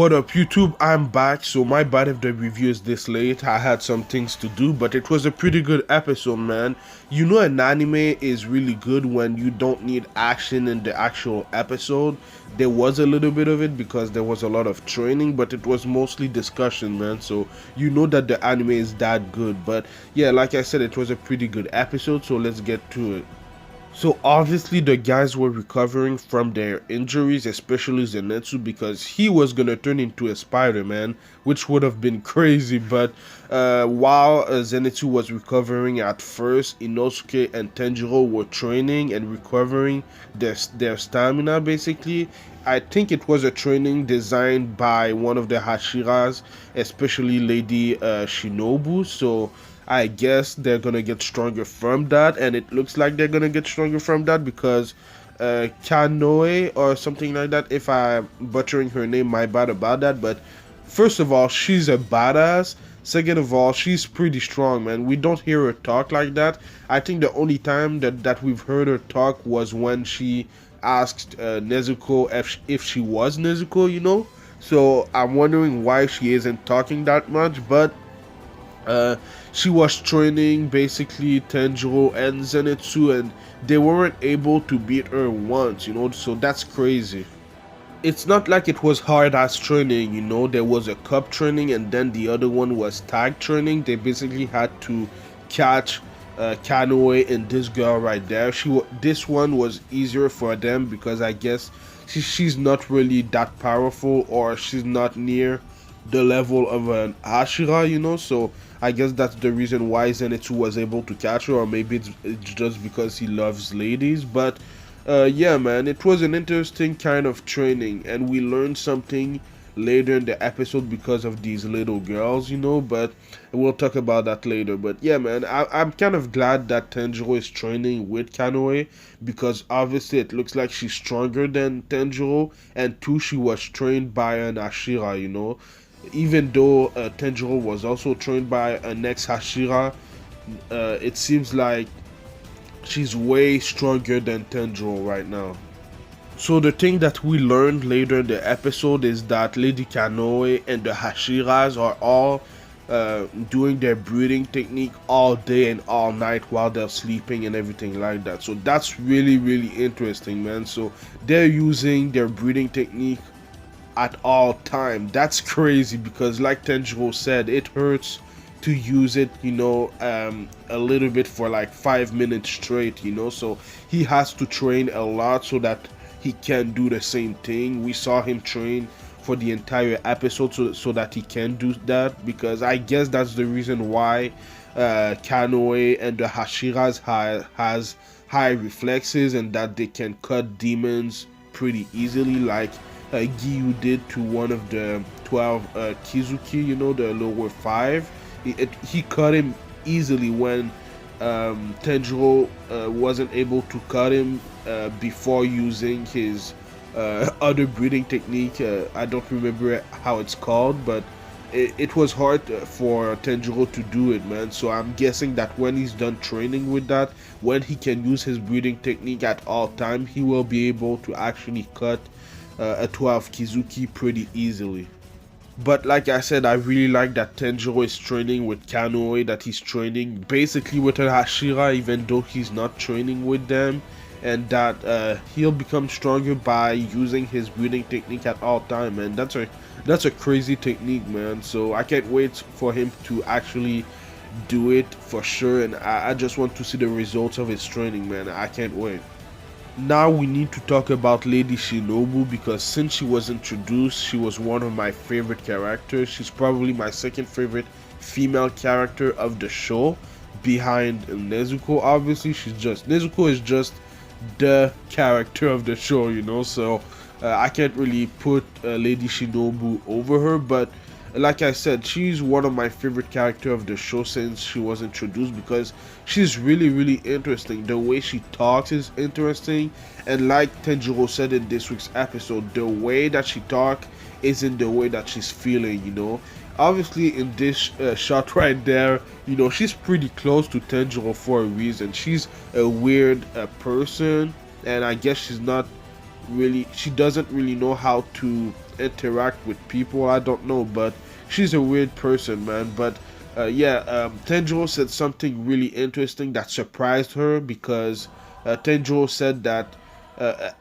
What up YouTube, I'm back. So my bad if the review is this late. I had some things to do, but it was a pretty good episode, man. You know, an anime is really good when you don't need action in the actual episode. There was a little bit of it because there was a lot of training, but it was mostly discussion, man. So you know that the anime is that good. But yeah, like I said, it was a pretty good episode, so let's get to it. So obviously the guys were recovering from their injuries, especially Zenitsu, because he was gonna turn into a Spider-Man, which would have been crazy. But while Zenitsu was recovering at first, Inosuke and Tenjiro were training and recovering their stamina. Basically, I think it was a training designed by one of the Hashiras, especially Lady Shinobu. So I guess they're gonna get stronger from that, and it looks like they're gonna get stronger from that because Kanoe or something like that. If I'm butchering her name, my bad about that. But first of all, she's a badass. Second of all, she's pretty strong, man. We don't hear her talk like that. I think the only time that we've heard her talk was when she asked Nezuko if she was Nezuko, you know. So I'm wondering why she isn't talking that much, but uh, she was training basically Tenjiro and Zenitsu, and they weren't able to beat her once, you know, so that's crazy. It's not like it was hard ass training, you know. There was a cup training and then the other one was tag training. They basically had to catch Kanoe and this girl right there. This one was easier for them because I guess she's not really that powerful, or she's not near the level of an Ashira, you know. So I guess that's the reason why Zenitsu was able to catch her, or maybe it's just because he loves ladies. But yeah, man, it was an interesting kind of training, and we learned something later in the episode because of these little girls, you know. But we'll talk about that later. But yeah, man, I'm kind of glad that Tenjiro is training with Kanoe, because obviously it looks like she's stronger than Tenjiro, and two, she was trained by an Ashira, you know. Even though Tenjiro was also trained by an ex Hashira, it seems like she's way stronger than Tenjiro right now. So the thing that we learned later in the episode is that Lady Kanoe and the Hashiras are all doing their breathing technique all day and all night while they're sleeping and everything like that. So that's really interesting, man. So they're using their breathing technique at all time. That's crazy because, like Tenjiro said, it hurts to use it, you know, a little bit for like 5 minutes straight, you know. So he has to train a lot so that he can do the same thing. We saw him train for the entire episode so that he can do that, because I guess that's the reason why Kanoe and the Hashiras has high reflexes, and that they can cut demons pretty easily, like Giyu did to one of the 12 Kizuki, you know, the lower 5. He cut him easily when Tenjiro wasn't able to cut him before using his other breathing technique. I don't remember how it's called, but it was hard for Tenjiro to do it, man. So I'm guessing that when he's done training with that, when he can use his breathing technique at all time, he will be able to actually cut a 12 Kizuki pretty easily. But like I said, I really like that Tenjiro is training with Kanoe, that he's training basically with an Hashira even though he's not training with them, and that he'll become stronger by using his breathing technique at all time, and that's a crazy technique, man. So I can't wait for him to actually do it for sure, and I just want to see the results of his training, man. I can't wait. Now we need to talk about Lady Shinobu, because since she was introduced, she was one of my favorite characters. She's probably my second favorite female character of the show, behind Nezuko. Obviously, Nezuko is just the character of the show, you know. So I can't really put Lady Shinobu over her, but like I said, she's one of my favorite character of the show since she was introduced, because she's really interesting. The way she talks is interesting, and like Tenjiro said in this week's episode, the way that she talks isn't the way that she's feeling, you know. Obviously in this shot right there, you know, she's pretty close to Tenjiro for a reason. She's a weird person, and I guess she doesn't really know how to interact with people. I don't know, but she's a weird person, man. But yeah, Tenjiro said something really interesting that surprised her because Tenjiro said that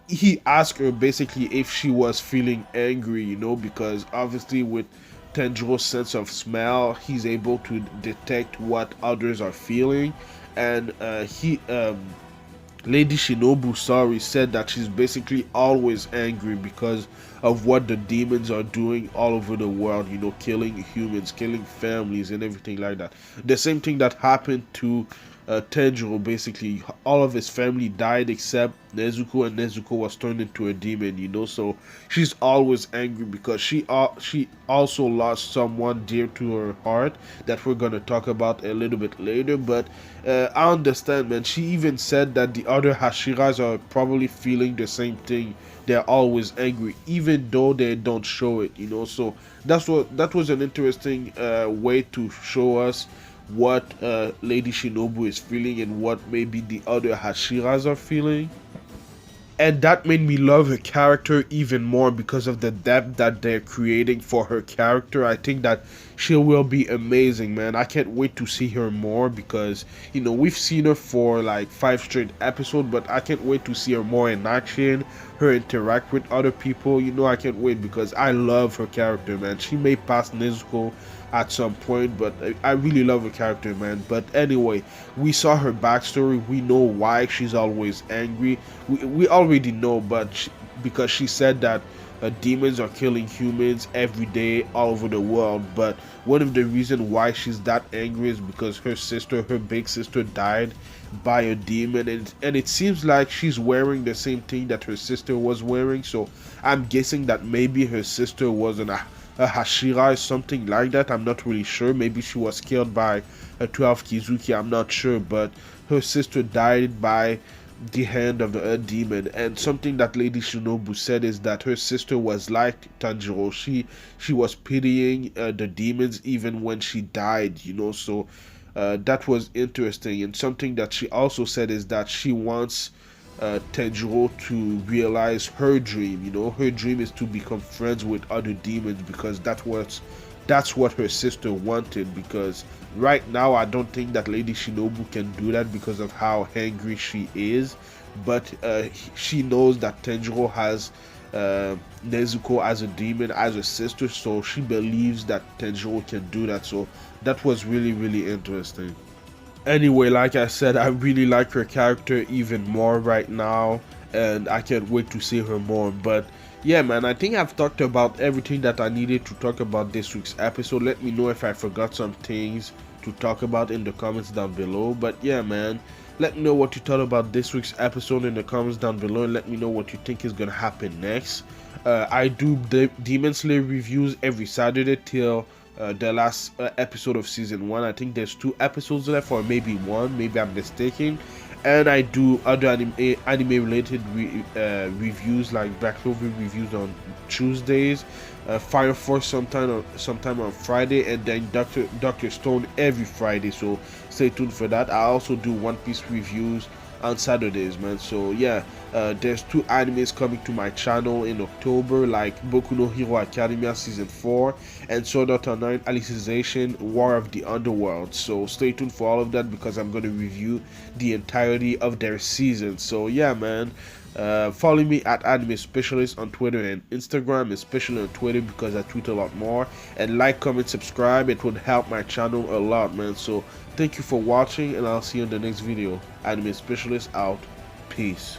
he asked her basically if she was feeling angry, you know, because obviously with Tenjiro's sense of smell, he's able to detect what others are feeling, and Lady Shinobu, sorry, said that she's basically always angry because of what the demons are doing all over the world, you know, killing humans, killing families, and everything like that. The same thing that happened to Tenjiro, basically, all of his family died except Nezuko, and Nezuko was turned into a demon, you know, so she's always angry because she also lost someone dear to her heart that we're gonna talk about a little bit later, but I understand, man. She even said that the other Hashiras are probably feeling the same thing. They're always angry, even though they don't show it, you know. So that was an interesting way to show us what Lady Shinobu is feeling and what maybe the other Hashiras are feeling, and that made me love her character even more because of the depth that they're creating for her character. I think that she will be amazing, man. I can't wait to see her more because, you know, we've seen her for like 5 straight episodes, but I can't wait to see her more in action, her interact with other people. You know, I can't wait because I love her character, man. She may pass Nezuko at some point, but I really love her character, man. But anyway, we saw her backstory. We know why she's always angry. We already know, but because she said that demons are killing humans every day all over the world. But one of the reasons why she's that angry is because her sister, her big sister, died by a demon, and it seems like she's wearing the same thing that her sister was wearing. So I'm guessing that maybe her sister was a Hashira or something like that. I'm not really sure. Maybe she was killed by a 12 Kizuki. I'm not sure, but her sister died by the hand of the demon. And something that Lady Shinobu said is that her sister was like Tanjiro. She was pitying the demons even when she died, you know. So that was interesting. And something that she also said is that she wants Tenjiro to realize her dream. You know, her dream is to become friends with other demons because that's what her sister wanted. Because right now, I don't think that Lady Shinobu can do that because of how angry she is. But she knows that Tenjiro has Nezuko as a demon, as a sister, so she believes that Tenjiro can do that. So that was really, really interesting. Anyway, like I said, I really like her character even more right now, and I can't wait to see her more. But yeah, man, I think I've talked about everything that I needed to talk about this week's episode. Let me know if I forgot some things to talk about in the comments down below. But yeah, man, let me know what you thought about this week's episode in the comments down below, and let me know what you think is gonna happen next. I do Demon Slayer reviews every Saturday till the last episode of season 1. I think there's 2 episodes left, or maybe 1, maybe I'm mistaken. And I do other anime related reviews, like Black Clover reviews on Tuesdays, Fire Force sometime on Friday, and then Doctor Stone every Friday. So stay tuned for that. I also do One Piece reviews on Saturdays, man. So yeah, there's 2 animes coming to my channel in October, like Boku no Hero Academia season 4 and Sword Art Online Alicization War of the Underworld. So stay tuned for all of that because I'm going to review the entirety of their season. So yeah, man, follow me at Anime Specialist on Twitter and Instagram, especially on Twitter because I tweet a lot more. And like, comment, subscribe. It would help my channel a lot, man. So thank you for watching, and I'll see you in the next video. Anime Specialist out. Peace.